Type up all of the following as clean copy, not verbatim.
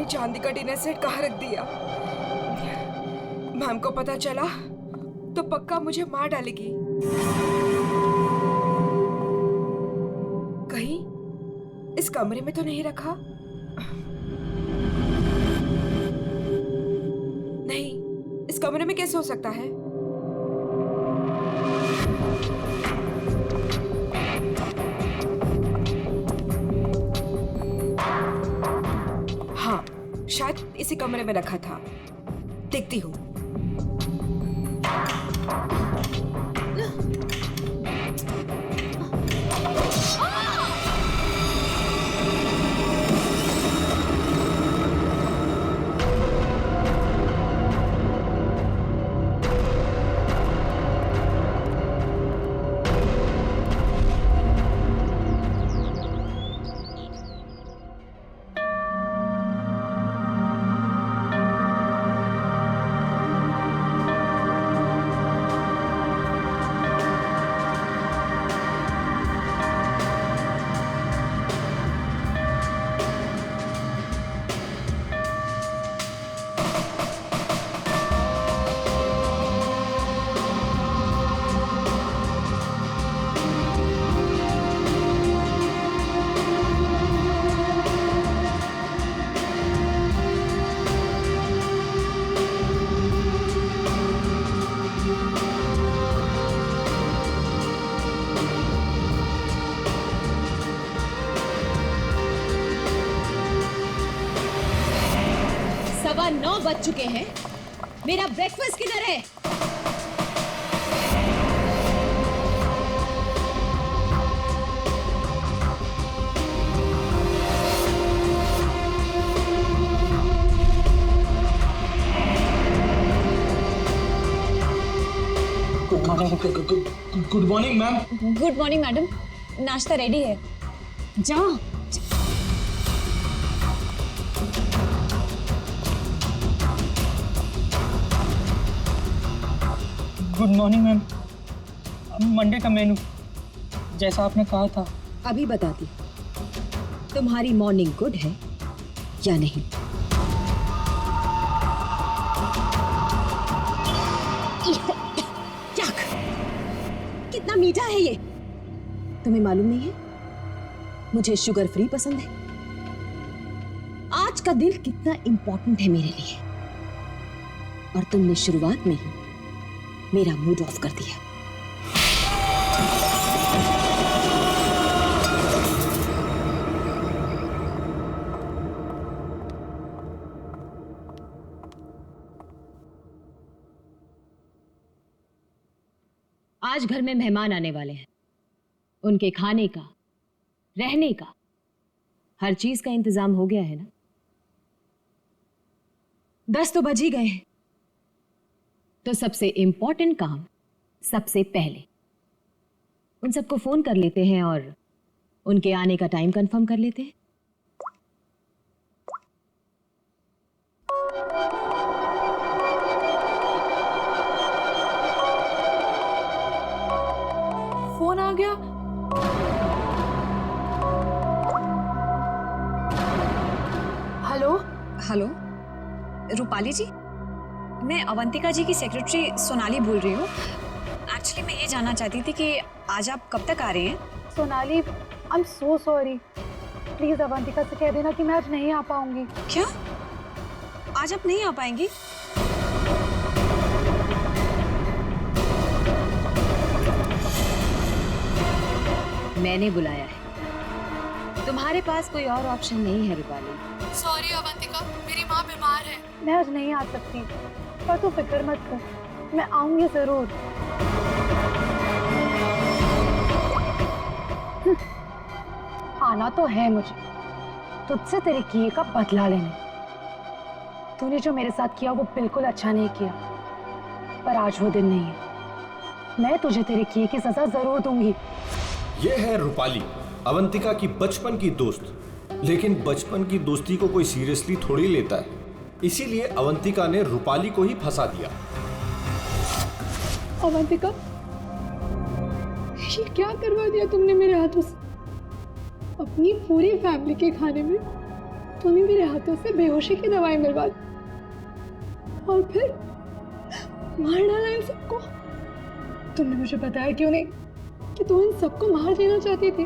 चांदी का dinner set कहाँ रख दिया? मैम को पता चला तो पक्का मुझे मार डालेगी। कहीं इस कमरे में तो नहीं रखा? नहीं, इस कमरे में कैसे हो सकता है? हाँ, शायद इसी कमरे में रखा था। देखती हूँ। सवा 9 बज चुके हैं। मेरा ब्रेकफास्ट किधर है? Good morning ma'am. Good morning madam, नाश्ता रेडी है, जाओ। Good morning ma'am. मंडे का मेनू जैसा आपने कहा था। अभी बताती तुम्हारी मॉर्निंग गुड है या नहीं। कितना मीठा है ये, तुम्हें मालूम नहीं है? मुझे शुगर फ्री पसंद है। आज का दिन कितना इंपॉर्टेंट है मेरे लिए, और तुमने शुरुआत में ही मेरा मूड ऑफ कर दिया। आज घर में मेहमान आने वाले हैं। उनके खाने का, रहने का, हर चीज का इंतजाम हो गया है ना? 10 तो बज ही गए हैं। तो सबसे इंपॉर्टेंट काम सबसे पहले उन सबको फोन कर लेते हैं और उनके आने का टाइम कंफर्म कर लेते हैं। फोन आ गया। हेलो हेलो, रूपाली जी, मैं अवंतिका जी की सेक्रेटरी सोनाली बोल रही हूँ। एक्चुअली मैं ये जानना चाहती थी कि आज आप कब तक आ रहे हैं? Sonali, I am so sorry. Please Avantika से कह देना कि मैं आज नहीं आ पाऊंगी। क्या? आज आप नहीं आ पाएंगी? मैंने बुलाया है, तुम्हारे पास कोई और ऑप्शन नहीं है रूपाली। सॉरी अवंतिका, मेरी माँ बीमार है। मैं आज नहीं आ सकती, पर तू फिक्र मत कर, मैं आऊंगी जरूर। आना तो है मुझे, तुझसे तेरे किए का बदला लेने। तूने जो मेरे साथ किया वो बिल्कुल अच्छा नहीं किया, पर आज वो दिन नहीं है। मैं तुझे तेरे किए की सजा जरूर दूंगी। ये है रूपाली, अवंतिका की बचपन की दोस्त। लेकिन बचपन की दोस्ती को कोई सीरियसली थोड़ी लेता है, इसीलिए अवंतिका ने रूपाली को ही फंसा दिया। अवंतिका, ये क्या करवा दिया तुमने मेरे हाथों से? अपनी पूरी फैमिली के खाने में तूने मेरे हाथों से बेहोशी की दवाई मिलवा दी और फिर मार डाला इन सबको। तुमने मुझे बताया क्यों नहीं कि तू इन सबको मार देना चाहती थी?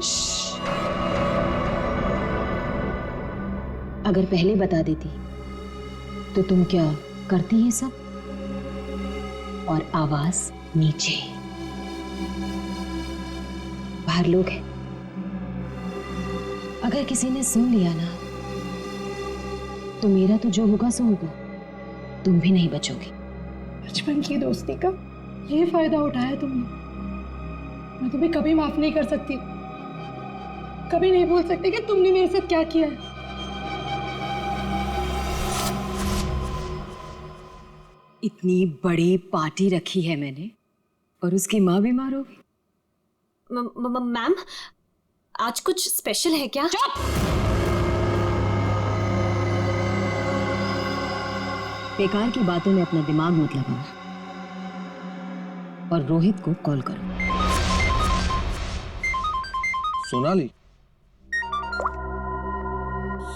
अगर पहले बता देती तो तुम क्या करती ये सब? और आवाज नीचे, बाहर लोग हैं, अगर किसी ने सुन लिया ना तो मेरा तो जो होगा सो होगा, तुम भी नहीं बचोगी। बचपन की दोस्ती का ये फायदा उठाया तुमने। मैं तुम्हें कभी माफ नहीं कर सकती, कभी नहीं भूल सकती कि तुमने मेरे साथ क्या किया है। इतनी बड़ी पार्टी रखी है मैंने और उसकी माँ बीमार हो गई। मैम, आज कुछ स्पेशल है क्या? बेकार की बातों में अपना दिमाग मत लगाना और रोहित को कॉल करो। सोनाली,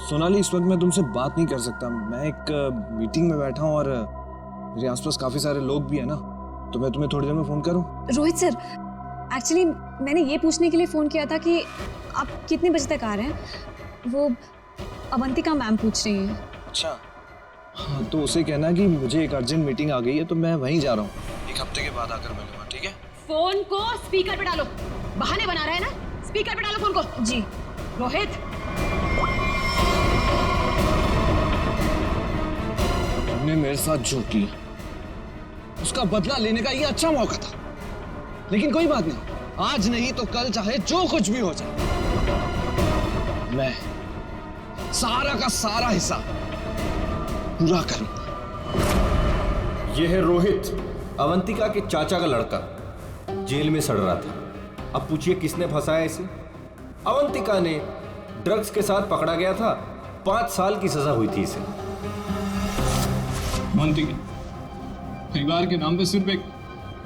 सोनाली, इस वक्त मैं तुमसे बात नहीं कर सकता। मैं एक मीटिंग में बैठा हूँ और मेरे आसपास काफी सारे लोग भी है ना, तो मैं तुम्हें थोड़ी देर में फोन करूँ? रोहित सर, एक्चुअली मैंने ये पूछने के लिए फ़ोन किया था कि आप कितने बजे तक आ रहे हैं। वो अवंतिका मैम पूछ रही हैं। अच्छा, हाँ, तो उसे कहना कि मुझे एक अर्जेंट मीटिंग आ गई है, तो मैं वहीं जा रहा हूँ। एक हफ्ते के बाद आकर मिलूंगा, ठीक है? फोन को स्पीकर पे डालो। बहाने बना रहा है ना, स्पीकर पे डालो फोन को। जी। रोहित, तुमने मेरे साथ जो किया उसका बदला लेने का ये अच्छा मौका था, लेकिन कोई बात नहीं, आज नहीं तो कल चाहे जो कुछ भी हो जाए, मैं सारा का सारा हिस्सा पूरा करूंगा। यह है रोहित, अवंतिका के चाचा का लड़का, जेल में सड़ रहा था। अब पूछिए किसने फंसाया इसे? अवंतिका ने। ड्रग्स के साथ पकड़ा गया था, 5 साल की सजा हुई थी इसे। अवंतिका, परिवार के नाम पे सिर्फ एक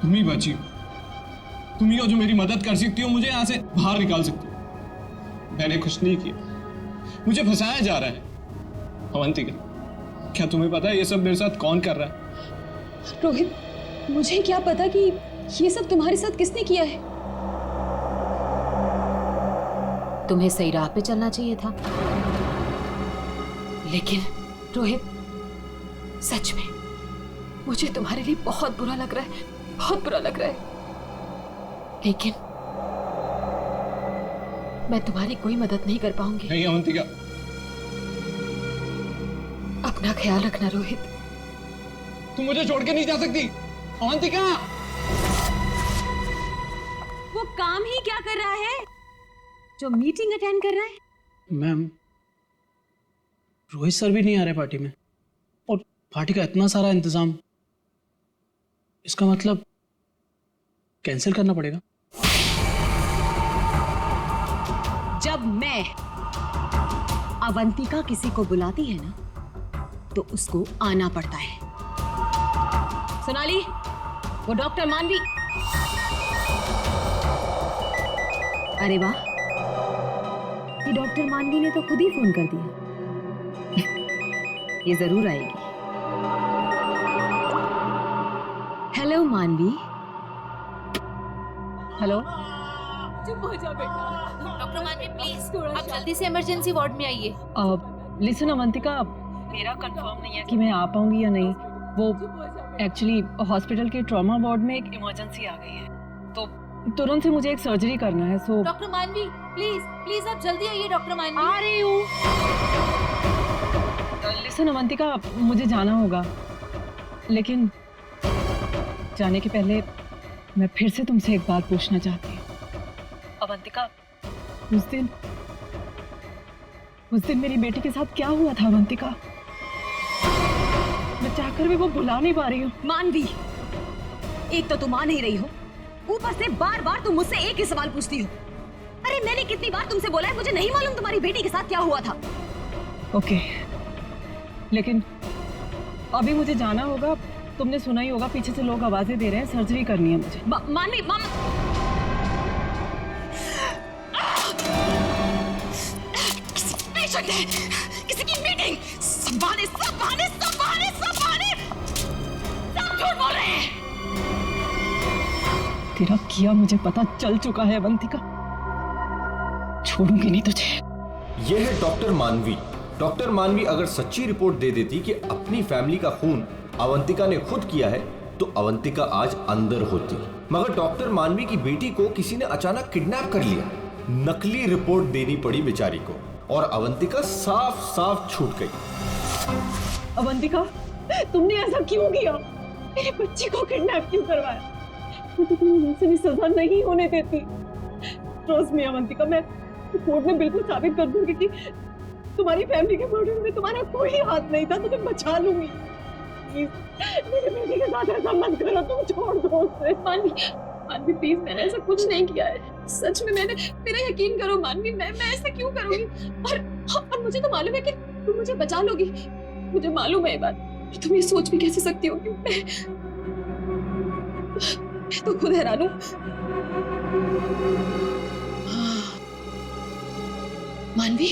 तुम ही बची हो। तुम ही हो जो मेरी मदद कर सकती हो, मुझे यहाँ से बाहर निकाल सकती हो। मैंने कुछ नहीं किया, मुझे फंसाया जा रहा है। अवंतिका, क्या तुम्हें पता है ये सब मेरे साथ कौन कर रहा है? रोहित, मुझे क्या पता कि ये सब तुम्हारे साथ किसने किया है। तुम्हें सही राह पे चलना चाहिए था। लेकिन रोहित, सच में मुझे तुम्हारे लिए बहुत बुरा लग रहा है, बहुत बुरा लग रहा है। लेकिन मैं तुम्हारी कोई मदद नहीं कर पाऊंगी। नहीं अवंतिका, अपना ख्याल रखना रोहित। तुम मुझे छोड़ के नहीं जा सकती। अवंतिका, वो काम ही क्या कर रहा है जो मीटिंग अटेंड कर रहा है? मैम, रोहित सर भी नहीं आ रहे पार्टी में, और पार्टी का इतना सारा इंतजाम, इसका मतलब कैंसिल करना पड़ेगा। जब मैं अवंतिका किसी को बुलाती है ना तो उसको आना पड़ता है। सोनाली, वो डॉक्टर मानवी। अरे वाह, ये डॉक्टर मानवी ने तो खुद ही फोन कर दिया। ये जरूर आएगी। हेलो मानवी। हेलो, डॉक्टर मानवी प्लीज, आप जल्दी से इमरजेंसी वार्ड में आइए। लिसन अवंतिका, मेरा कंफर्म नहीं है कि मैं आ पाऊंगी या नहीं। वो एक्चुअली हॉस्पिटल के ट्रॉमा वार्ड में एक इमरजेंसी आ गई है, तो तुरंत से मुझे एक सर्जरी करना है। सो डॉक्टर मानवी प्लीज प्लीज आप जल्दी आइए। डॉक्टर मानवी, आ रही हूँ। लिसन अवंतिका, मुझे जाना होगा, लेकिन जाने के पहले मैं फिर से तुमसे एक बात पूछना चाहती हूँ। अवंतिका, उस दिन मेरी बेटी के साथ क्या हुआ था? अवंतिका, मैं चाहकर भी वो भुला नहीं पा रही हूँ। मानवी, एक तो तुम आ नहीं रही हो, ऊपर से बार बार तुम मुझसे एक ही सवाल पूछती हो। अरे मैंने कितनी बार तुमसे बोला है, मुझे नहीं मालूम तुम्हारी बेटी के साथ क्या हुआ था। ओके, लेकिन अभी मुझे जाना होगा। तुमने सुना ही होगा, पीछे से लोग आवाजें दे रहे हैं, सर्जरी करनी है मुझे। मानवी, किसी की मीटिंग। सब बहाने, सब बहाने, सब बहाने, सब बहाने, सब झूठ बोल रहे हैं। तेरा किया मुझे पता चल चुका है अवंतिका, छोड़ूंगी नहीं तुझे। यह है डॉक्टर मानवी। डॉक्टर मानवी अगर सच्ची रिपोर्ट दे देती कि अपनी फैमिली का खून अवंतिका ने खुद किया है तो अवंतिका आज अंदर होती, मगर डॉक्टर मानवी की बेटी को किसी ने अचानक किडनैप कर लिया। नकली रिपोर्ट देनी पड़ी बेचारी को और अवंतिका साफ साफ छूट गई। अवंतिका, तुमने ऐसा क्यों किया? मेरे बच्चे को किडनैप क्यों करवाया? मैं तो तुम्हें वैसे भी सजा नहीं होने देती। ट्रस्ट मी अवंतिका, मैं कोर्ट में बिल्कुल साबित कर दूंगी कि तुम्हारी फैमिली के मर्डर में तुम्हारा कोई हाथ नहीं था। तुम्हें बचा लूंगी। प्लीज मेरे बेटे के साथ ऐसा मत करो, तुम छोड़ दो उसे। मानवी प्लीज, मैंने ऐसा कुछ नहीं किया है। सच में मेरा यकीन करो मानवी, मैं ऐसा क्यों करूंगी? और मुझे तो मालूम है कि तुम मुझे बचा लोगी। मुझे मालूम है ये बात। तुम ये सोच भी कैसे सकती हो कि मैं तो खुद हैरान हूं। मानवी,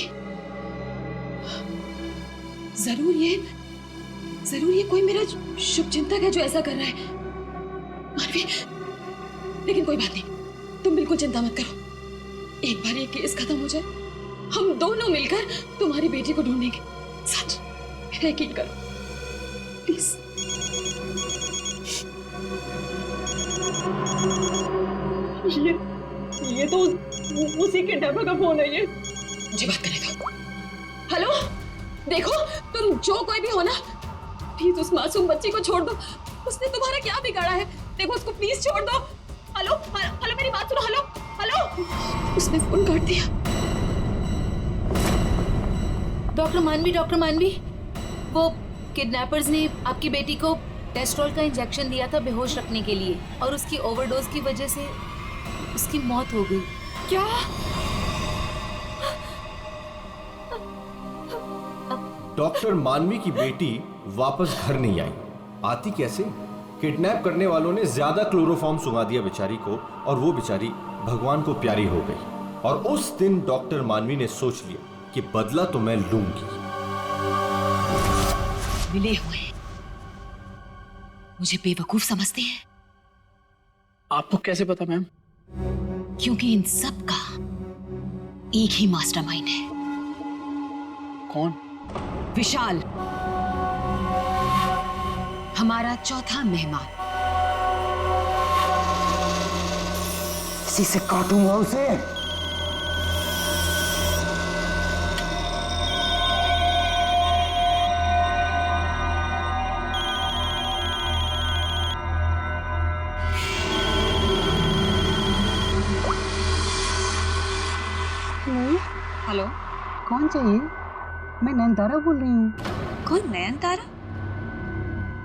जरूर ये कोई मेरा शुभचिंतक है जो ऐसा कर रहा है। मानवी, लेकिन कोई बात नहीं, तुम बिल्कुल चिंता मत करो। एक बार ये केस खत्म हो जाए, हम दोनों मिलकर तुम्हारी बेटी को ढूंढेंगे। सच, मेरा यकीन करो प्लीज। ये तो उसी के डब्बा का फोन है। ये मुझे बात करने दो। हेलो, देखो तुम जो कोई भी हो ना, प्लीज उस मासूम बच्ची को छोड़ दो। उसने तुम्हारा क्या बिगाड़ा है? देखो उसको प्लीज छोड़ दो। हेलो हेलो, मेरी बात सुनो। हेलो हेलो, उसने फोन काट दिया। डॉक्टर मानवी, वो किडनैपर्स ने आपकी बेटी को टेस्ट्रोल का इंजेक्शन दिया था बेहोश रखने के लिए, और उसकी ओवरडोज की वजह से उसकी मौत हो गई। क्या? डॉक्टर मानवी की बेटी वापस घर नहीं आई। आती कैसे? किडनैप करने वालों ने ज्यादा क्लोरोफॉर्म सुंघा दिया बेचारी को और वो बेचारी भगवान को प्यारी हो गई। और उस दिन डॉक्टर मानवी ने सोच लिया कि बदला तो मैं लूंगी। मिले हुए मुझे बेवकूफ समझते हैं। आपको कैसे पता मैम? क्योंकि इन सब का एक ही मास्टरमाइंड है। कौन? विशाल, हमारा चौथा मेहमान। इसी से काटूंगा उसे। हेलो, कौन चाहिए? मैं नयनतारा बोल रही हूँ। कौन? नयनतारा?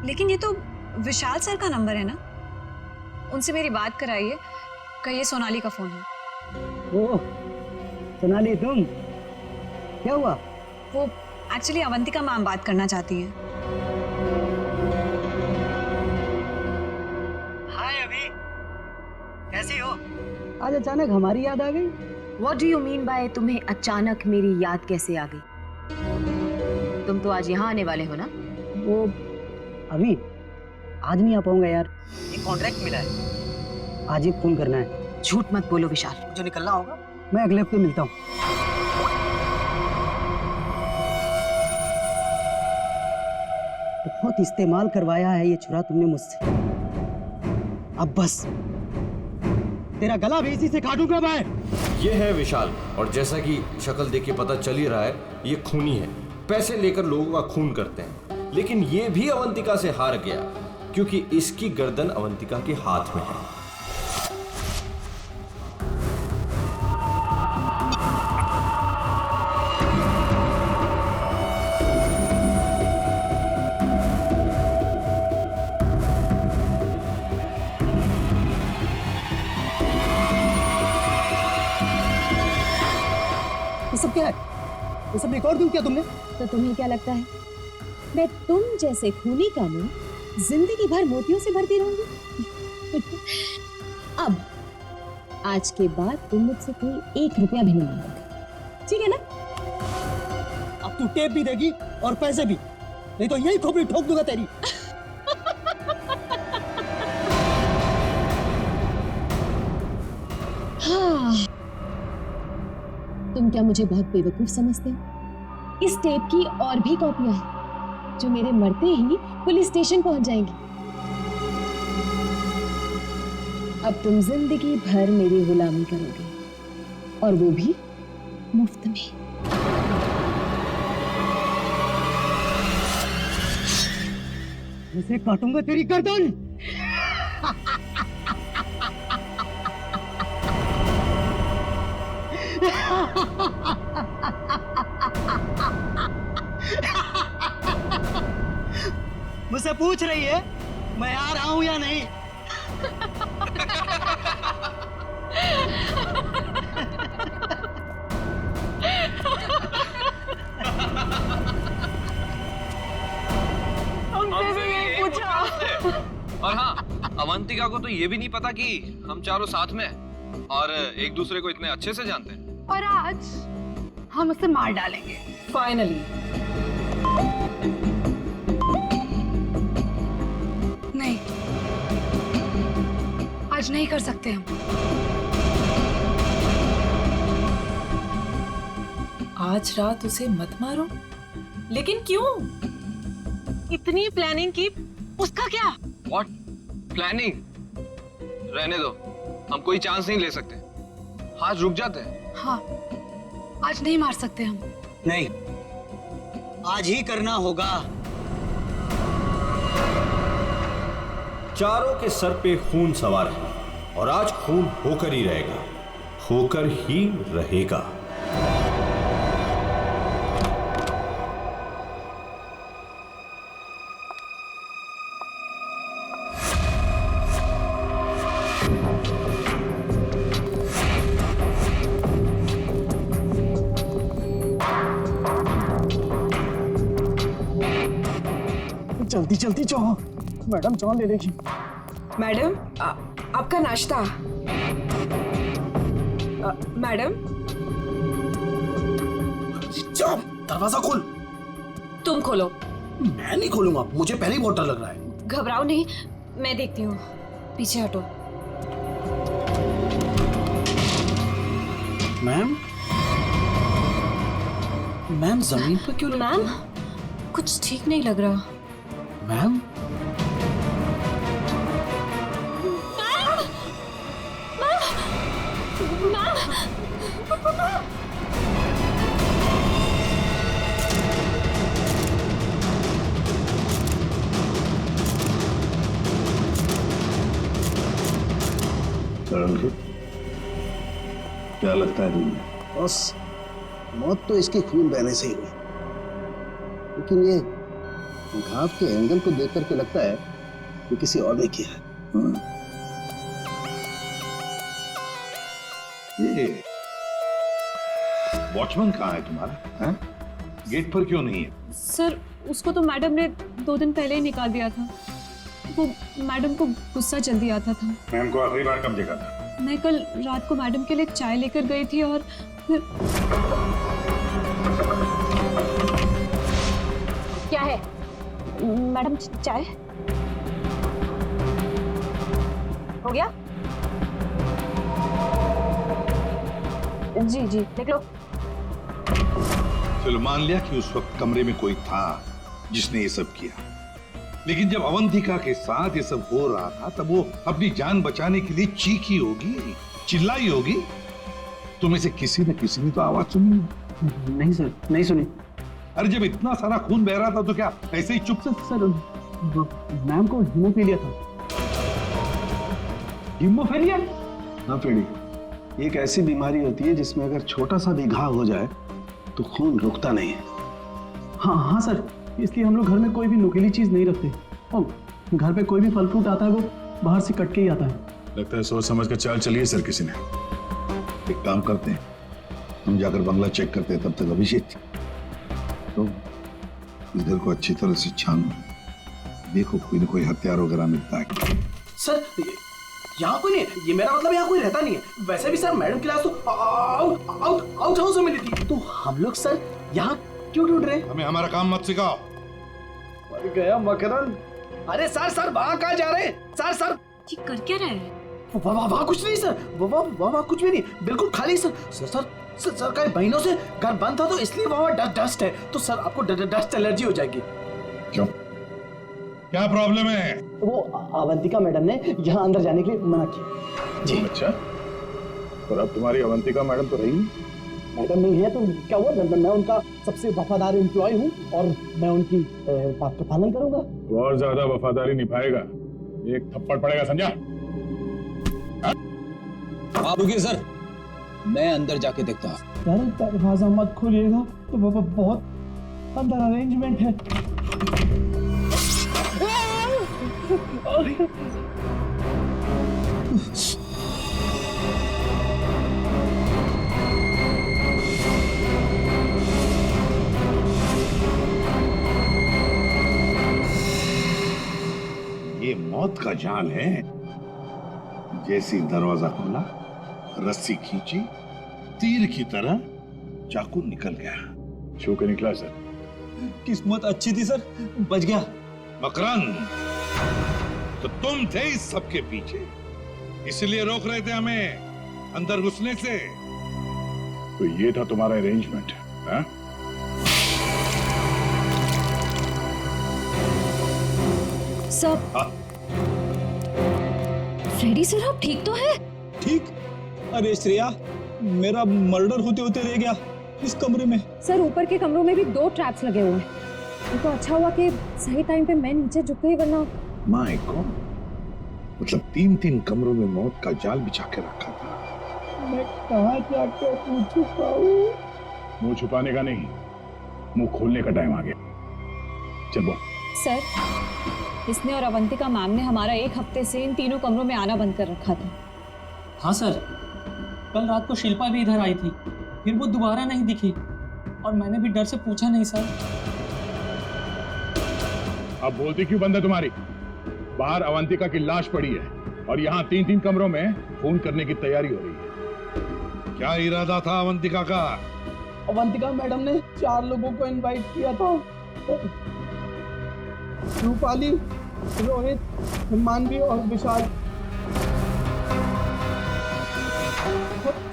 लेकिन ये तो विशाल सर का नंबर है ना, उनसे मेरी बात कराइए। कहिए सोनाली का फोन है। ओह सोनाली, तुम? क्या हुआ? वो एक्चुअली अवंतिका मैम बात करना चाहती है। हाय अभी, कैसी हो? आज अचानक हमारी याद आ गई। What do you mean by तुम्हें अचानक मेरी याद कैसे आ गई? तुम तो आज यहाँ आने वाले हो ना? वो अभी आज नहीं आ पाऊंगा यार, एक कॉन्ट्रैक्ट मिला है, आज ही फोन करना है। झूठ मत बोलो विशाल। जो निकलना होगा मैं अगले हफ्ते मिलता हूँ। बहुत इस्तेमाल करवाया है ये छुरा तुमने मुझसे, अब बस तेरा गला भी इसी से काटूंगा मैं। ये है विशाल, और जैसा कि शक्ल देख के पता चल ही रहा है, ये खूनी है। पैसे लेकर लोगों का खून करते हैं, लेकिन ये भी अवंतिका से हार गया क्योंकि इसकी गर्दन अवंतिका के हाथ में है। ये सब क्या है? ये सब रिकॉर्ड क्यों किया तुमने? तो तुम्हें क्या लगता है मैं तुम जैसे खूनी का मुंह जिंदगी भर मोतियों से भरती रहूंगी? अब आज के बाद तुम मुझसे कोई 1 रुपया भी नहीं मांगोगे, ठीक है ना? अब अब तू टेप भी देगी और पैसे भी, नहीं तो यही खोपड़ी ठोक दूंगा तेरी। हाँ, तुम क्या मुझे बहुत बेवकूफ समझते हो? इस टेप की और भी कॉपियां हैं जो मेरे मरते ही पुलिस स्टेशन पहुंच जाएंगी। अब तुम जिंदगी भर मेरी गुलामी करोगे, और वो भी मुफ्त में। इसे काटूंगा तेरी गर्दन। मुझसे पूछ रही है मैं आ रहा हूं या नहीं? और हाँ, अवंतिका को तो ये भी नहीं पता कि हम चारों साथ में हैं और एक दूसरे को इतने अच्छे से जानते हैं। और आज हम उसे मार डालेंगे। फाइनली। नहीं, आज नहीं कर सकते हम। आज रात उसे मत मारो। लेकिन क्यों? इतनी प्लानिंग की, उसका क्या? What? प्लानिंग? रहने दो, हम कोई चांस नहीं ले सकते। आज रुक जाते हैं। हाँ, आज नहीं मार सकते हम। नहीं, आज ही करना होगा। चारों के सर पे खून सवार है और आज खून होकर ही रहेगा, होकर ही रहेगा। जल्दी जल्दी जाओ, मैडम चाय ले लेगी। मैडम, आपका नाश्ता। मैडम, जाओ, दरवाजा खोल। तुम खोलो। मैं नहीं खोलूंगा, मुझे पहले ही बहुत डर लग रहा है। घबराओ नहीं, मैं देखती हूँ। पीछे हटो। मैम, मैम जमीन पर क्यों? मैम, कुछ ठीक नहीं लग रहा। मैम, क्या लगता है तुम्हें? बस मौत तो इसके खून बहने से ही हुई, लेकिन ये घाव के एंगल को देख करके लगता है कि किसी और ने किया है। ये वॉचमैन कहाँ है तुम्हारा? हैं? गेट पर क्यों नहीं है? सर, उसको तो मैडम ने 2 दिन पहले ही निकाल दिया था। वो मैडम को गुस्सा जल्दी आता था। मैम को आखिरी बार कब देखा था? मैं कल रात को मैडम के लिए चाय लेकर गई थी और फिर... क्या है मैडम? चाय हो गया? जी जी, देख लो। चलो मान लिया कि उस वक्त कमरे में कोई था जिसने ये सब किया, लेकिन जब अवंतिका के साथ ये सब हो रहा था तब वो अपनी जान बचाने के लिए चीखी होगी, चिल्लाई होगी। तुम्हें से किसी न किसी ने तो आवाज सुनी। नहीं सर, नहीं सुनी। अरे जब इतना सारा खून बह रहा था तो क्या ऐसे ही चुप से? सर, मैम को हीमोफीलिया था। हीमोफीलिया? हाँ फ्रेडी, एक ऐसी बीमारी होती है जिसमें अगर छोटा सा भी घाव हो जाए तो खून रुकता नहीं है। हाँ हाँ सर, इसलिए हम लोग घर में कोई भी नुकीली चीज नहीं रखते। और घर पे कोई भी फल फ्रूट आता है वो बाहर से कट के ही आता है। लगता है सोच समझ कर चाल चलिए सर किसी ने। एक काम करते हैं, हम जाकर बंगला चेक करते हैं, तब तक अभिषेक तो इस घर को अच्छी तरह से छानो, देखो कोई न कोई हथियार वगैरह मिलता है। सर, यहाँ कोई नहीं है, ये मेरा मतलब यहाँ कोई रहता नहीं है। वैसे भी सर मैडम की लाश तो आउट हाउस में मिली थी। तो हम लोग सर यहाँ क्यों ढूंढ रहे? हमें हमारा काम मत सिखाओ। मर गया मकरंद। अरे सर वहां कहाँ जा रहे हैं? सर जी कर क्या रहे हैं? वहाँ कुछ नहीं सर, वहाँ कुछ भी नहीं, बिल्कुल खाली सर का महीनों से घर बंद था तो इसलिए वहाँ डस्ट है, तो सर आपको डस्ट एलर्जी हो जाएगी। क्यों, क्या प्रॉब्लम है? वो अवंतिका मैडम ने यहाँ अंदर जाने के लिए मना किया जी। अच्छा, और अब तुम्हारी अवंतिका मैडम तो रही नहीं? मैडम नहीं है तो क्या हुआ, मैं उनका सबसे वफादार एम्प्लॉय हूँ और मैं उनकी बात का पालन करूंगा। तो और ज्यादा वफादारी निभाएगा, एक थप्पड़ पड़ेगा, समझा? आप रुकिए सर, मैं अंदर जाके देखता हूँ। यार दरवाजा मत खोलिएगा, तो बहुत अंदर अरेंजमेंट है। ये मौत का जाल है। जैसे दरवाजा खोला, रस्सी खींची, तीर की तरह चाकू निकल गया। छू के निकला सर। किस्मत अच्छी थी सर, बच गया। मकरंद, तो तुम थे इस सबके पीछे, इसलिए रोक रहे थे हमें अंदर घुसने से। तो ये था तुम्हारा अरेंजमेंट, हाँ? सब फ्रेडी सर, आप ठीक तो है? ठीक? अरे श्रेया, मेरा मर्डर होते होते रह गया इस कमरे में। सर ऊपर के कमरों में भी 2 ट्रैप्स लगे हुए हैं। तो अच्छा हुआ कि सही टाइम पे मैं नीचे झुक गई, वरना माय गॉड, मतलब 3 कमरों में मौत का जाल बिछा के रखा था। मैं कहाँ जाकर मुंह छुपाऊं? मुंह छुपाने का नहीं, मुंह खोलने का टाइम आ गया। चल बोल। सर, इसने और अवंतिका मैम ने हमारा 1 हफ्ते से इन 3 कमरों में आना बंद कर रखा था। हाँ सर, कल रात को शिल्पा भी इधर आई थी, फिर वो दोबारा नहीं दिखी और मैंने भी डर से पूछा नहीं सर। अब बोलती क्यों बंद है तुम्हारी? बाहर अवंतिका की लाश पड़ी है और यहाँ 3 कमरों में खून करने की तैयारी हो रही है। क्या इरादा था अवंतिका का? अवंतिका मैडम ने 4 लोगों को इनवाइट किया था, रूपाली, रोहित, मानवी और विशाल।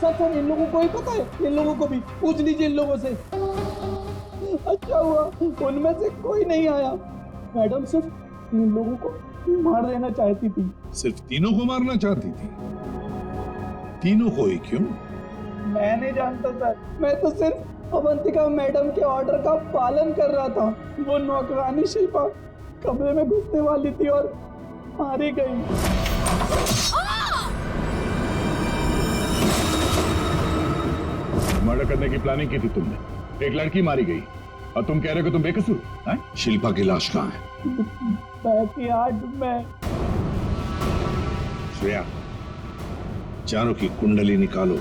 सर इन लोगों को ही पता है, इन लोगों को भी पूछ लीजिए इन लोगों से। अच्छा हुआ उनमें से कोई नहीं आया। मैडम सिर्फ इन लोगों को मार देना चाहती थी। सिर्फ 3 को मारना चाहती थी? 3 को ही क्यों? मैं नहीं जानता सर, मैं तो सिर्फ अवंतिका मैडम के ऑर्डर का पालन कर रहा था। वो नौकरानी शिल्पा कमरे में घुसने वाली थी और मारी गई। मर्डर करने की प्लानिंग की थी तुमने, एक लड़की मारी गई और तुम कह रहे हो कि तुम बेकसूर हैं? शिल्पा की लाश कहाँ है? बैकयार्ड में। श्रेया, चारों की कुंडली निकालो।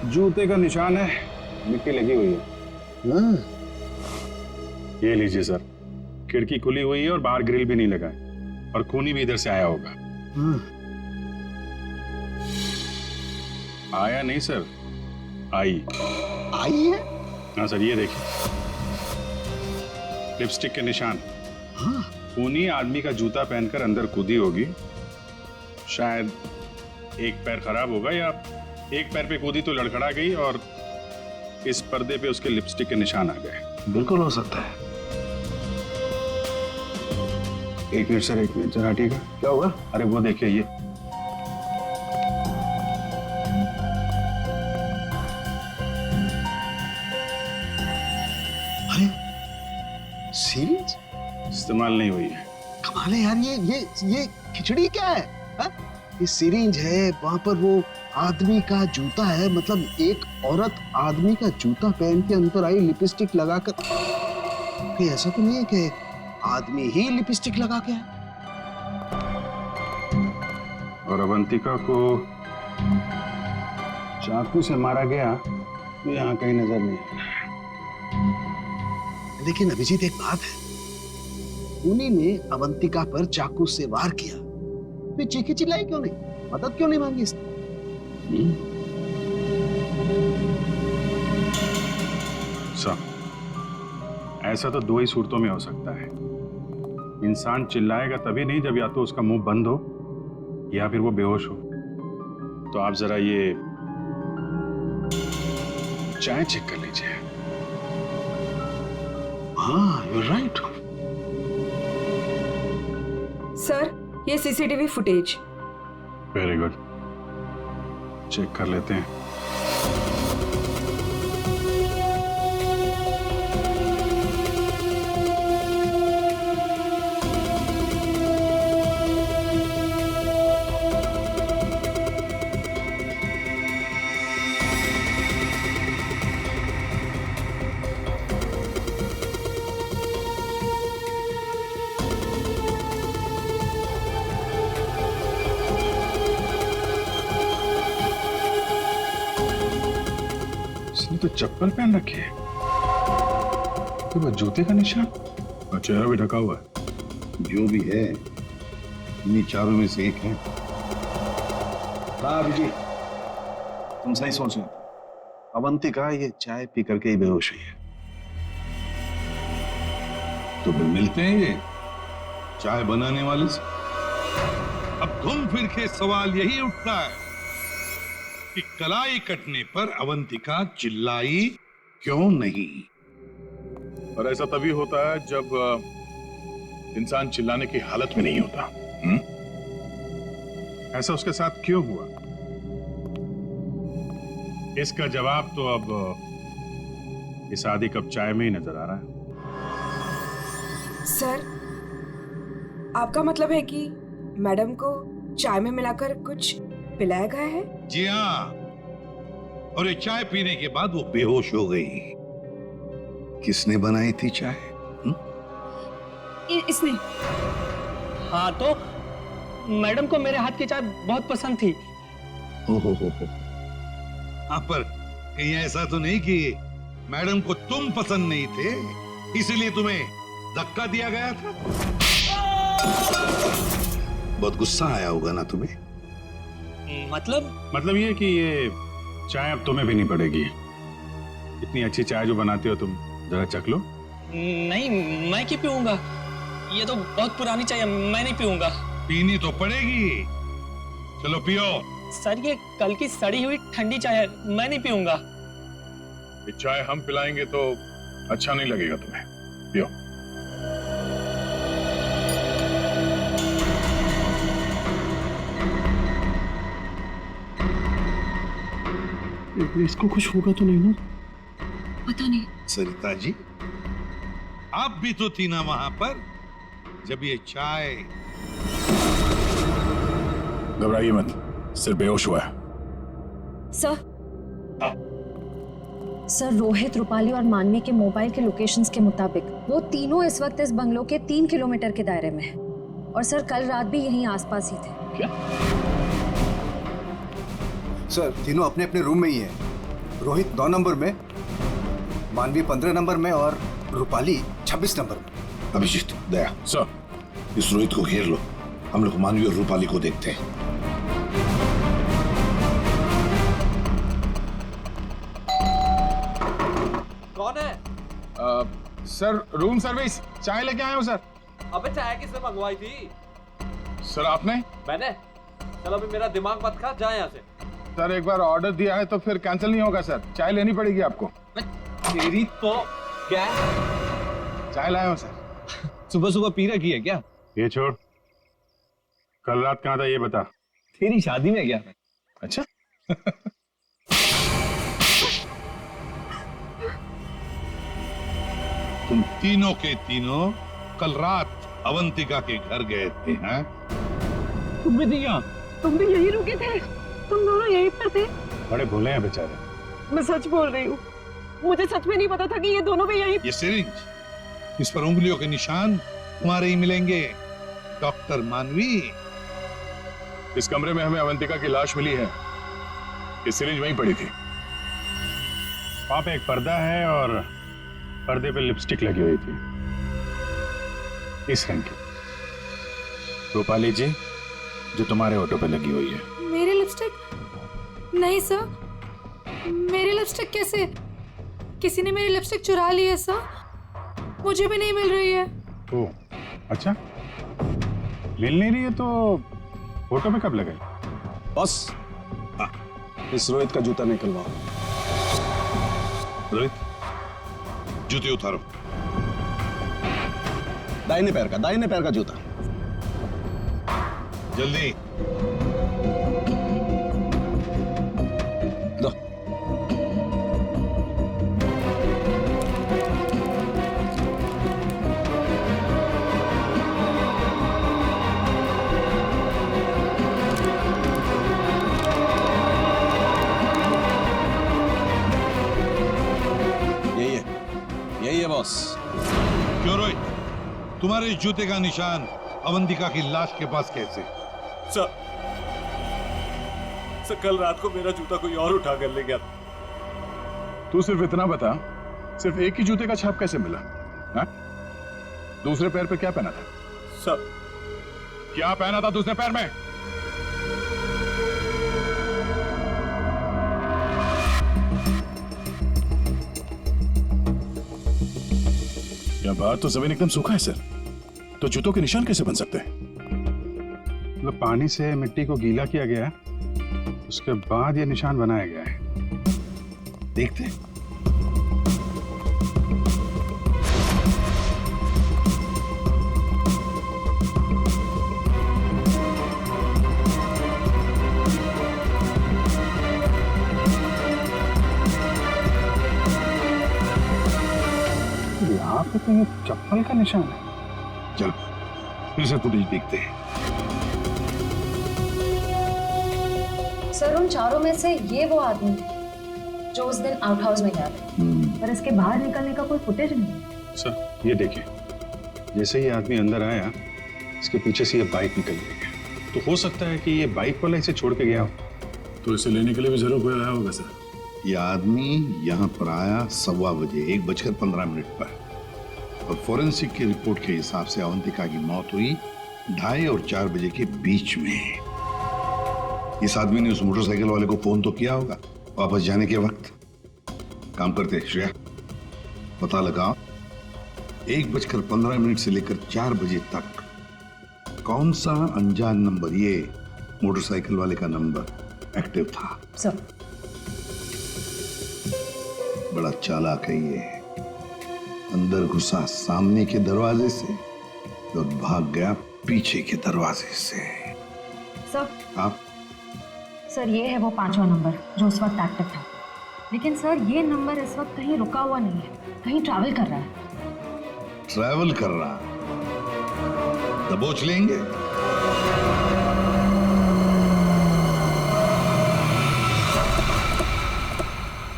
जूते का निशान है, मिट्टी लगी हुई है। ये लीजिए सर, खिड़की खुली हुई है और बाहर ग्रिल भी नहीं लगा है और खूनी भी इधर से आया होगा। आया नहीं सर, आई है? हाँ सर, ये देखिए लिपस्टिक के निशान। हाँ। खूनी आदमी का जूता पहनकर अंदर कूदी होगी। शायद एक पैर खराब होगा या एक पैर पे कूदी तो लड़खड़ा गई और इस पर्दे पे उसके लिपस्टिक के निशान आ गए। बिल्कुल हो सकता है। एक मिनट सर, एक मिनट जरा, ठीक है? क्या होगा? अरे वो देखिए, ये सीरीज इस्तेमाल नहीं हुई है। कमाल है यार, ये खिचड़ी क्या है? हा? ये सिरिंज है, वहां पर वो आदमी का जूता है, मतलब एक औरत आदमी का जूता पहन के अंदर आई लिपस्टिक लगाकर। कहीं ऐसा तो नहीं है कि आदमी ही लिपस्टिक लगा के आया? और अवंतिका को चाकू से मारा गया तो यहाँ कहीं नजर नहीं आ रहा। लेकिन अभिजीत, एक बात है, खूनी ने अवंतिका पर चाकू से वार किया, फिर चीखी चिल्लाई क्यों नहीं? मदद क्यों नहीं मांगी इसने? ऐसा तो 2 ही सूरतों में हो सकता है। इंसान चिल्लाएगा तभी नहीं जब या तो उसका मुंह बंद हो या फिर वो बेहोश हो। तो आप जरा ये चाय चेक कर लीजिए। हाँ, यू राइट। सर, ये CCTV footage. Very good, check कर लेते हैं। तो चप्पल पहन रखी है, तो वो जूते का निशान और चेहरा भी ढका हुआ है। जो भी है, इन्हीं चारों में से एक है। हाँ अभिजीत, तुम सही सोच रहे हो। अवंतिका ये चाय पी करके ही बेहोश हुई है। तो फिर मिलते हैं ये चाय बनाने वाले से। अब घूम फिर के सवाल यही उठता है कि कलाई कटने पर अवंतिका चिल्लाई क्यों नहीं? और ऐसा तभी होता है जब इंसान चिल्लाने की हालत में नहीं होता। ऐसा उसके साथ क्यों हुआ? इसका जवाब तो अब इस आदि कप चाय में ही नजर आ रहा है। सर, आपका मतलब है कि मैडम को चाय में मिलाकर कुछ पिलाया गया है? जी हाँ, और ये चाय पीने के बाद वो बेहोश हो गई। किसने बनाई थी चाय? इसने। हाँ, तो मैडम को मेरे हाथ की चाय बहुत पसंद थी। ओहो हो। हाँ, पर कहीं ऐसा तो नहीं कि मैडम को तुम पसंद नहीं थे इसीलिए तुम्हें धक्का दिया गया था? बहुत गुस्सा आया होगा ना तुम्हें? मतलब ये कि ये चाय अब तुम्हें भी नहीं पड़ेगी। इतनी अच्छी चाय जो बनाते हो तुम, जरा चख लो। नहीं, मैं क्यों पीऊंगा? ये तो बहुत पुरानी चाय है, मैं नहीं पीऊंगा। पीनी तो पड़ेगी, चलो पियो। सर, ये कल की सड़ी हुई ठंडी चाय है, मैं नहीं पीऊंगा। ये चाय हम पिलाएंगे तो अच्छा नहीं लगेगा तुम्हें, पियो। इसको कुछ होगा तो नहीं ना? पता नहीं। सरिता जी, आप भी तो थी ना वहां पर जब ये चाय। घबराइए मत, सिर्फ बेहोश हुआ है। सर, रोहित, रूपाली और मानवी के मोबाइल के लोकेशंस के मुताबिक वो तीनों इस वक्त इस बंगलों के 3 किलोमीटर के दायरे में हैं। और सर, कल रात भी यहीं आसपास ही थे। क्या? सर, तीनों अपने अपने रूम में ही है। रोहित 9 नंबर में, मानवी 15 नंबर में और रूपाली 26 नंबर में। अभिजीत, दया सर, इस रोहित को घेर लो। हम लोग मानवी और रूपाली को देखते हैं। कौन है? सर, रूम सर्विस, चाय लेके आए हो सर। अबे चाय किसने मंगवाई थी? सर, आपने? मैंने। चलो अभी मेरा दिमाग मत खा, जा यहाँ से। सर, एक बार ऑर्डर दिया है तो फिर कैंसिल नहीं होगा सर, चाय लेनी पड़ेगी आपको। तेरी तो क्या? चाय लाया हूँ सर। सुबह सुबह पी रखी है क्या? ये छोड़, कल रात कहाँ था ये बता। तेरी शादी में गया। अच्छा। तुम तीनों के तीनों कल रात अवंतिका के घर गए थे, हैं? तुम भी नहीं यहाँ? तुम भी यही रुके थे? तुम दोनों यहीं पर थे? बड़े भोले हैं बेचारे। मैं सच बोल रही हूँ, मुझे सच में नहीं पता था कि ये दोनों भी यहीं। ये सिरिंज, इस पर उंगलियों के निशान तुम्हारे ही मिलेंगे, डॉक्टर मानवी। इस कमरे में हमें अवंतिका की लाश मिली है। ये सिरिंज वहीं पड़ी थी। वहां पे एक पर्दा है और पर्दे पे लिपस्टिक लगी हुई थी, इस रंग की। रूपाली जी, जो तुम्हारे ऑटो पे लगी हुई है। मेरी लिपस्टिक? नहीं सर, मेरी लिपस्टिक कैसे? किसी ने मेरी लिपस्टिक चुरा ली है सर। मुझे भी नहीं मिल रही है। ओ, अच्छा, मिल नहीं रही है तो फोटो पे कब लगे? बस इस रोहित का जूता निकलवाओ। रोहित, जूते उतारो। दाहिने पैर का जूता। जल्दी। दो। यही है बॉस। क्यों रोहित, तुम्हारे इस जूते का निशान अवंतिका की लाश के पास कैसे? सर, कल रात को मेरा जूता कोई और उठा कर ले गया। तू सिर्फ इतना बता, सिर्फ एक ही जूते का छाप कैसे मिला? हा? दूसरे पैर पे क्या पहना था? सर, क्या पहना था दूसरे पैर में? यह बाहर तो जमीन एकदम सूखा है सर, तो जूतों के निशान कैसे बन सकते हैं? मतलब पानी से मिट्टी को गीला किया गया है, उसके बाद ये निशान बनाया गया है। देखते हैं। यहाँ पे तो ये चप्पल का निशान है। चल फिर से फुटेज देखते हैं। सर, उन चारों में से ये वो आदमी है जो उस दिन आउट हाउस में गया था, पर इसके बाहर निकलने का कोई फुटेज नहीं है। सर ये देखिए, जैसे ये आदमी अंदर आया, इसके पीछे से ये बाइक निकल गई, तो हो सकता है कि ये बाइक वाला इसे छोड़ के गया हो, तो इसे लेने के लिए भी जरूर कोई आया होगा सर। ये आदमी यहाँ पर आया 1:15 बजे, 1:15 पर, और फोरेंसिक की रिपोर्ट के हिसाब से अवंतिका की मौत हुई 2:30 और 4 बजे के बीच में। इस आदमी ने उस मोटरसाइकिल वाले को फोन तो किया होगा वापस जाने के वक्त। काम करते श्रेया, पता लगाओ 1:15 से लेकर 4 बजे तक कौन सा अनजान नंबर, ये मोटरसाइकिल वाले का नंबर एक्टिव था। सर, बड़ा चालाक है ये। अंदर घुसा सामने के दरवाजे से और भाग गया पीछे के दरवाजे से। सर, आप सर ये है वो 5वां नंबर जो उस वक्त एक्टिव था, लेकिन सर ये नंबर इस वक्त कहीं रुका हुआ नहीं है, कहीं ट्रैवल कर रहा है। ट्रैवल कर रहा, दबोच लेंगे।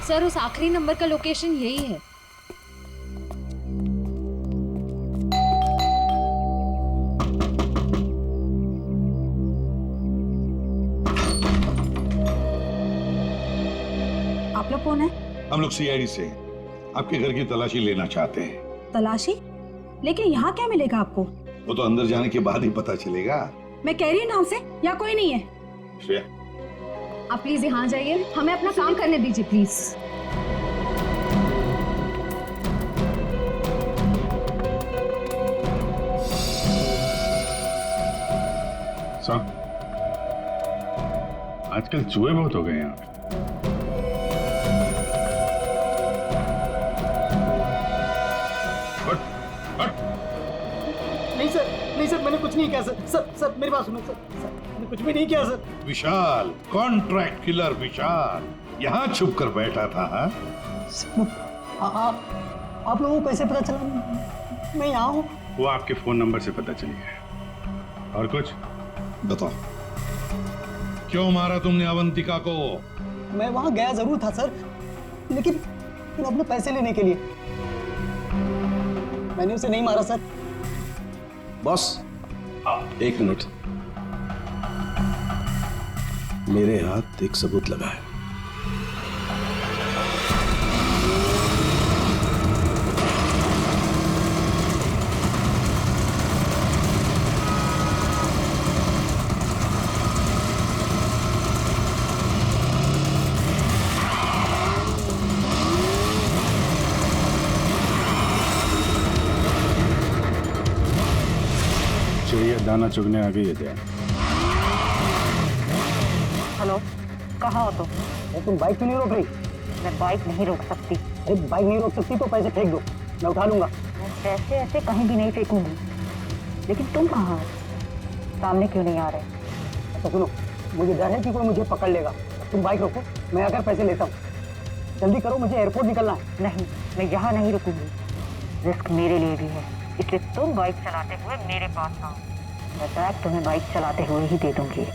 सर, उस आखिरी नंबर का लोकेशन यही है। आप लोग कौन है? हम लोग सीआईडी से आपके घर की तलाशी लेना चाहते हैं। तलाशी? लेकिन यहाँ क्या मिलेगा आपको? वो तो अंदर जाने के बाद ही पता चलेगा। मैं कह रही हूँ नाम से, यहाँ कोई नहीं है। श्रेया, आप प्लीज यहाँ जाइए, हमें अपना काम करने दीजिए प्लीज। साहब, आजकल चूहे बहुत हो गए यहाँ पे। नहीं सर, मैंने कुछ नहीं किया सर, मेरी बात सुनो सर, मैंने कुछ भी नहीं किया सर। विशाल, कॉन्ट्रैक्ट किलर विशाल, यहाँ छुप कर बैठा था। आप लोगों को कैसे पता चला मैं यहाँ हूँ? वो आपके फोन नंबर से पता चली है। और कुछ बताओ, क्यों मारा तुमने अवंतिका को? मैं वहाँ गया जरूर था सर, लेकिन अपने पैसे लेने के लिए। मैंने उसे नहीं मारा सर। बॉस, एक मिनट, मेरे हाथ एक सबूत लगा है। दाना चुगने आ गई है जया। हेलो, कहाँ हो तुम? तुम बाइक क्यों नहीं रोक रही? मैं बाइक नहीं रोक सकती। अरे बाइक नहीं रोक सकती तो पैसे फेंक दो, मैं उठा लूंगा। मैं पैसे ऐसे कहीं भी नहीं फेंकूंगी। लेकिन तुम कहाँ हो? सामने क्यों नहीं आ रहे? अच्छा सुनो, मुझे डर है कि कोई मुझे पकड़ लेगा। तुम बाइक रोको, मैं आकर पैसे लेता हूँ। जल्दी करो, मुझे एयरपोर्ट निकलना है। नहीं, मैं यहाँ नहीं रुकूंगी। रिस्क मेरे लिए भी है, इसलिए तुम बाइक चलाते हुए मेरे पास आओ। मैं बैग तुम्हें बाइक चलाते हुए ही दे दूंगी।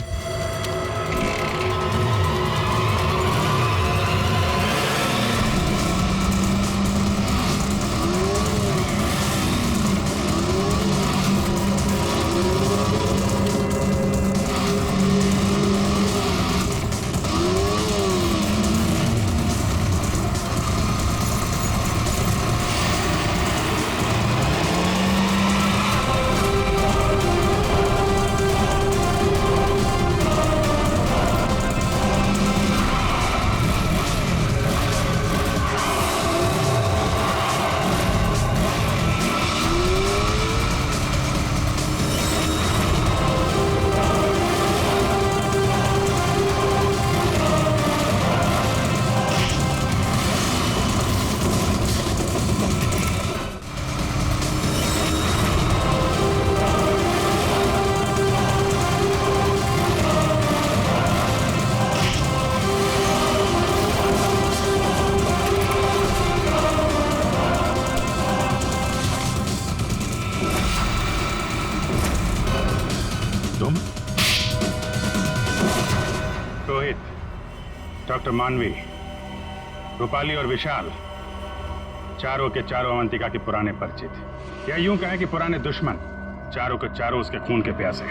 डॉक्टर मानवी, रूपाली और विशाल, चारों के चारों अवंतिका के पुराने परिचित, या यूं कहें कि पुराने दुश्मन। चारों के चारों उसके खून के प्यासे।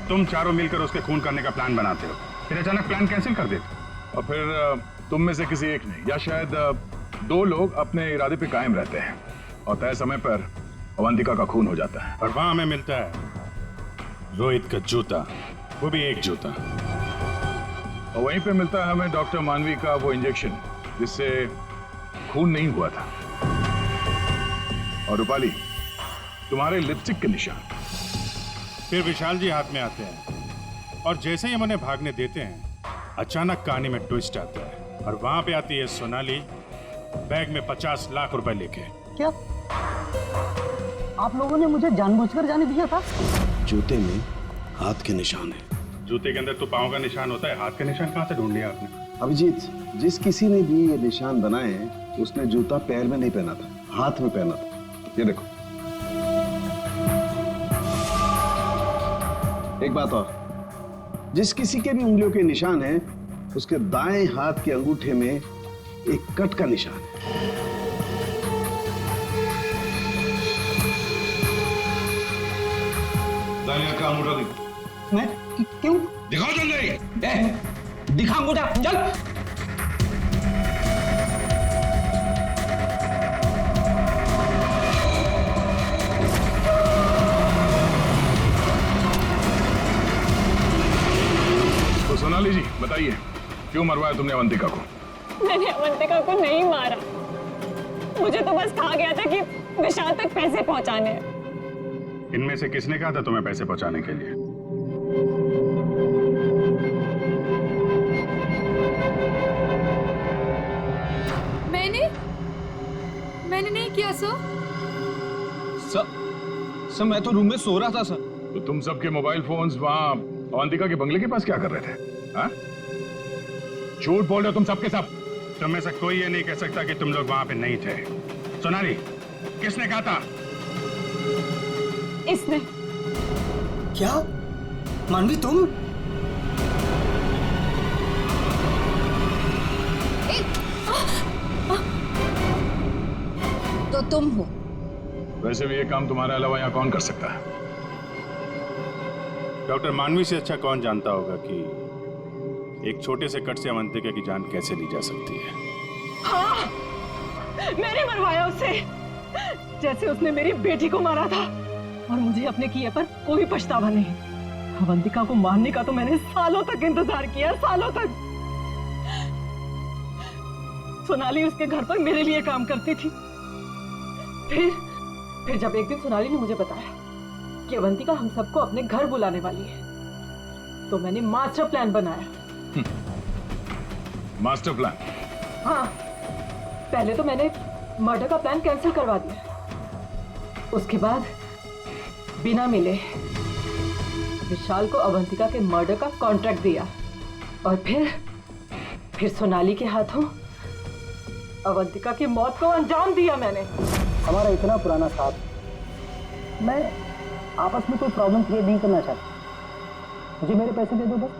तुम चारों मिलकर उसके खून करने का प्लान बनाते हो, फिर अचानक प्लान कैंसिल कर देते। और फिर तुम में से किसी एक ने या शायद दो लोग अपने इरादे पे कायम रहते हैं और तय समय पर अवंतिका का खून हो जाता है। और वहां हमें मिलता है रोहित का जूता, वो भी एक जूता। और वहीं पे मिलता है हमें डॉक्टर मानवी का वो इंजेक्शन जिससे खून नहीं हुआ था। और रूपाली, तुम्हारे लिपस्टिक के निशान। फिर विशाल जी हाथ में आते हैं और जैसे ही हम उन्हें भागने देते हैं, अचानक कहानी में ट्विस्ट आता है और वहां पे आती है सोनाली, बैग में 50 लाख रुपए लेके। क्या आप लोगों ने मुझे जानबूझकर जाने दिया था? जूते में हाथ के निशान है। जूते के अंदर तो पाँव का निशान होता है, हाथ का निशान कहाँ से ढूंढ लिया आपने? अभिजीत, जिस किसी ने भी ये निशान बनाए हैं उसने जूता पैर में नहीं पहना था, हाथ में पहना था। ये देखो। एक बात और, जिस किसी के भी उंगलियों के निशान हैं उसके दाएं हाथ के अंगूठे में एक कट का निशान है। का अंगूठा दिखा। मैं क्यों? दिखाओ जल्दी। दिखा अंगूठा, चल। तो सोनाली जी बताइए, क्यों मरवाया तुमने अवंतिका को? मैंने अवंतिका को नहीं मारा, मुझे तो बस कहा गया था कि विशाल तक पैसे पहुंचाने हैं। इनमें से किसने कहा था तुम्हें पैसे पहुंचाने के लिए? मैंने नहीं किया सर। सर मैं तो रूम में सो रहा था सर। तो तुम सबके मोबाइल फोन्स वहां अवंतिका के बंगले के पास क्या कर रहे थे? हाँ? झूठ बोल रहे हो तुम सबके सब। तुम में से कोई ये नहीं कह सकता कि तुम लोग वहां पे नहीं थे। सोनाली, किसने कहा था? इसने। क्या? मानवी तुम? तो तुम हो। वैसे भी ये काम तुम्हारे अलावा यहाँ कौन कर सकता है? डॉक्टर मानवी से अच्छा कौन जानता होगा कि एक छोटे से कट से अवंतिका की जान कैसे ली जा सकती है। हाँ, मैंने मरवाया उसे, जैसे उसने मेरी बेटी को मारा था। और मुझे अपने किए पर कोई पछतावा नहीं। अवंतिका को मारने का तो मैंने सालों तक इंतजार किया, सालों तक। सोनाली उसके घर पर मेरे लिए काम करती थी। फिर जब एक दिन सोनाली ने मुझे बताया कि अवंतिका हम सबको अपने घर बुलाने वाली है, तो मैंने मास्टर प्लान बनाया। Master plan? हाँ, पहले तो मैंने मर्डर का प्लान कैंसिल करवा दिया। उसके बाद बिना मिले विशाल को अवंतिका के मर्डर का कॉन्ट्रैक्ट दिया और फिर सोनाली के हाथों अवंतिका की मौत को अंजाम दिया मैंने। हमारा इतना पुराना साथ, मैं आपस में कोई प्रॉब्लम क्रिएट नहीं करना चाहता। मुझे मेरे पैसे दे दो बस।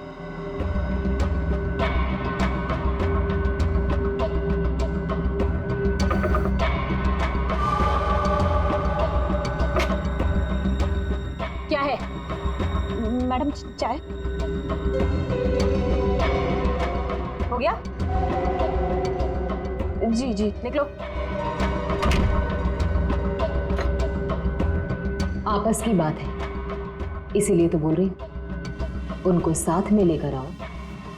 क्या है मैडम? चाय हो गया? जी जी, निकलो। आपस की बात है, इसीलिए तो बोल रही हूं। उनको साथ में लेकर आओ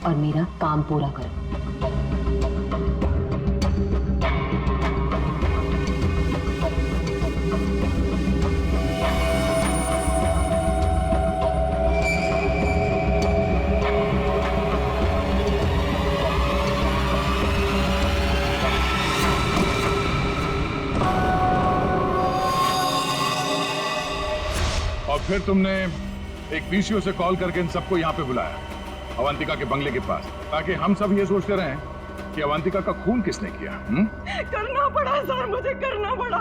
और मेरा काम पूरा करो। फिर तुमने एक पीसीओ से कॉल करके इन सबको यहाँ पे बुलाया, अवंतिका के बंगले के पास, ताकि हम सब ये सोचते रहें कि अवंतिका का खून किसने किया। करना पड़ा सर, मुझे करना पड़ा।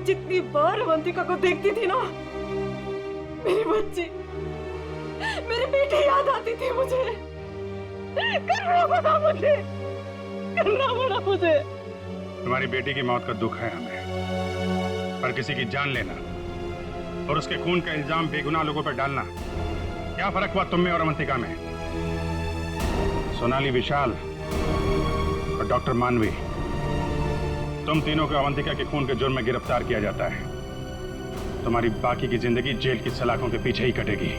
जितनी बार अवंतिका को देखती थी ना, मेरी बच्ची, मेरी बेटी याद आती थी मुझे। करना पड़ा मुझे, करना पड़ा मुझे। तुम्हारी बेटी की मौत का दुख है हमें, पर किसी की जान लेना और उसके खून का इल्जाम बेगुनाह लोगों पर डालना, क्या फर्क हुआ तुम में और अवंतिका में? सोनाली, विशाल और डॉक्टर मानवी, तुम तीनों को अवंतिका के खून के जुर्म में गिरफ्तार किया जाता है। तुम्हारी बाकी की जिंदगी जेल की सलाखों के पीछे ही कटेगी।